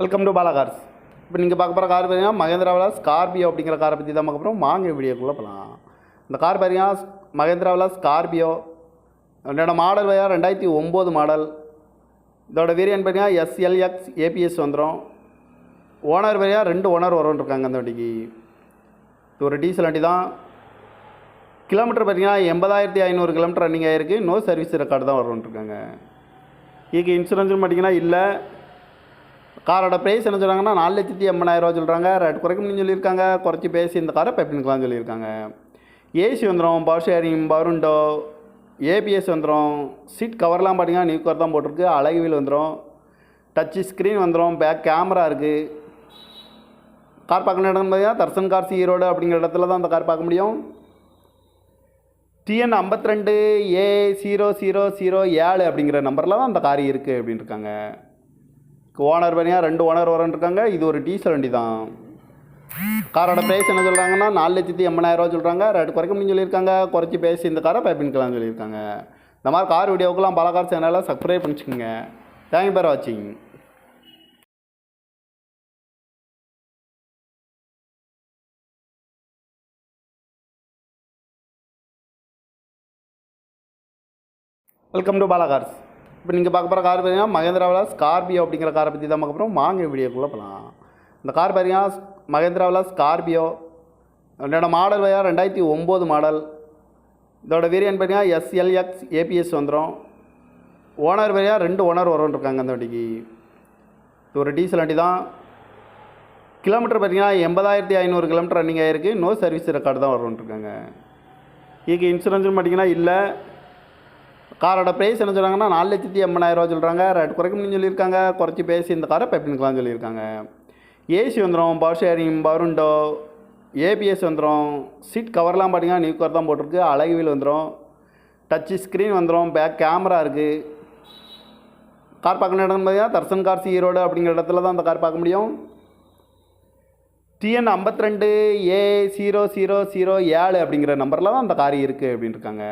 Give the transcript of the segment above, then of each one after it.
Welcome to Bala cars. இப்போ நீங்கள் பார்க்க போகிற கார் பார்த்தீங்கன்னா மகேந்திராவில் ஸ்கார்பியோ அப்படிங்கிற காரை பற்றி தான் பார்க்க போகிறோம். வாங்க வீடியோக்குள்ளே போகலாம். இந்த கார் பார்த்தீங்கன்னா மகேந்திராவில் ஸ்கார்பியோ. இதோட மாடல் பார்த்தீங்கன்னா 2009 மாடல். இதோட வேரியன்ட் பார்த்தீங்கன்னா எஸ்எல்எக்ஸ் ஏபிஎஸ் வந்துடும். ஓனர் பார்த்தீங்கன்னா 2 ஓனர் வரும்ன்ருக்காங்க அந்த வண்டிக்கு. இது ஒரு டீசல் வண்டி தான். கிலோமீட்டர் பார்த்தீங்கன்னா 80,500 கிலோமீட்டர் ரன்னிங் ஆகிருக்கு. நோ சர்வீஸ் ரெக்கார்டு தான் வரும்ன்ருக்காங்க. இதுக்கு இன்சூரன்ஸ்னு பார்த்தீங்கன்னா இல்லை. காரோட ப்ரைஸ் என்ன சொல்கிறாங்கன்னா 4,80,000 சொல்கிறாங்க. ரேட் குறைக்கணும்னு சொல்லியிருக்காங்க. குறைச்சி பேசி இந்த காரை பெப்பினுக்கலாம்னு சொல்லியிருக்காங்க. ஏசி வந்துடும், power sharing, power window, ABS வந்துடும். சீட் கவர்லாம் பார்த்தீங்கன்னா நியூ கவர் தான் போட்டிருக்கு. அழகு வீல் வந்துடும். டச்சு ஸ்க்ரீன் வந்துடும். பேக் கேமரா இருக்குது. கார் பார்க்கணும் இடம்னு பார்த்தீங்கன்னா தர்சன் கார்ஸ் ஈரோடு அப்படிங்கிற இடத்துல தான் அந்த கார் பார்க்க முடியும். TN 52A0007 அப்படிங்கிற நம்பரில் தான் அந்த கார் இருக்குது அப்படின்னு இருக்காங்க. ஓனர் பார்த்தீங்கன்னா 2 ஓனர் வரன்ருக்காங்க. இது ஒரு டீசல் வண்டி தான். காரோட ப்ரைஸ் என்ன சொல்கிறாங்கன்னா 4,80,000 சொல்கிறாங்க. ரேட் குறைக்கணும்னு சொல்லியிருக்காங்க. குறைச்சி பேசி இந்த காரை பெப்பினுக்கலாம்னு சொல்லியிருக்காங்க. இந்த மாதிரி கார் வீடியோக்கெல்லாம் பல கார் சேனலில் சப்ஸ்கிரைப் பண்ணிச்சுக்கோங்க. தேங்க்யூ ஃபார் வாட்சிங். Welcome to Bala cars. இப்போ நீங்கள் பார்க்க போகிற கார் பார்த்தீங்கன்னா மகேந்திராவில் ஸ்கார்பியோ அப்படிங்கிற காரை பற்றி தான் பார்க்க போகிறோம். வாங்க வீடியோக்குள்ளே போகலாம். இந்த கார் பார்த்தீங்கன்னா மகேந்திராவில் ஸ்கார்பியோ. இதோட மாடல் பார்த்தீங்கன்னா 2009 மாடல். இதோட வேரியன்ட் பார்த்தீங்கன்னா எஸ்எல்எக்ஸ் ஏபிஎஸ் வந்துடும். ஓனர் பார்த்தீங்கன்னா 2 ஓனர் வரும்ன்ருக்காங்க அந்த வண்டிக்கு. இது ஒரு டீசல் வண்டி தான். கிலோமீட்டர் பார்த்தீங்கன்னா 80,500 கிலோமீட்டர் ரன்னிங் ஆகிருக்கு. நோ சர்வீஸ் ரெக்கார்டு தான் வரும்ன்ருக்காங்க. இதுக்கு இன்சூரன்ஸ்னு பார்த்தீங்கன்னா இல்லை. காரோட ப்ரைஸ் என்ன சொல்கிறாங்கன்னா 4,80,000 சொல்கிறாங்க. ரேட் குறைக்கணும்னு சொல்லியிருக்காங்க. குறைச்சி பேசி இந்த காரை பெப்பினுக்கலாம்னு சொல்லியிருக்காங்க. ஏசி வந்துடும், power sharing, power window, ABS வந்துடும். சீட் கவர்லாம் பார்த்தீங்கன்னா நியூ கவர் தான் போட்டிருக்கு. அழகு வீல் வந்துடும். டச்சு ஸ்க்ரீன் வந்துடும். பேக் கேமரா இருக்குது. கார் பார்க்கணும் இடம்னு பார்த்தீங்கன்னா தர்சன் கார்ஸ் ஈரோடு அப்படிங்கிற இடத்துல தான் அந்த கார் பார்க்க முடியும். TN 52A0007 அப்படிங்கிற நம்பரில் தான் அந்த கார் இருக்குது அப்படின்னு இருக்காங்க.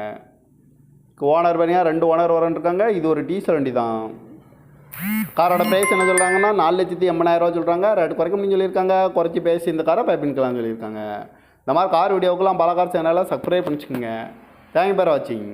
ஓனர் பார்த்தீங்கன்னா 2 ஓனர் வரன்ருக்காங்க. இது ஒரு டீசல் வண்டி தான். காரோட ப்ரைஸ் என்ன சொல்கிறாங்கன்னா 4,80,000 சொல்கிறாங்க. ரேட் குறைக்கணும்னு சொல்லியிருக்காங்க. குறைச்சி பேசி இந்த காரை பெப்பினுக்கலாம்னு சொல்லியிருக்காங்க. இந்த மாதிரி கார் வீடியோக்கெல்லாம் பல கார் சேனலில் சப்ஸ்கிரைப் பண்ணிச்சுக்கோங்க. தேங்க்யூ ஃபார் வாட்சிங்.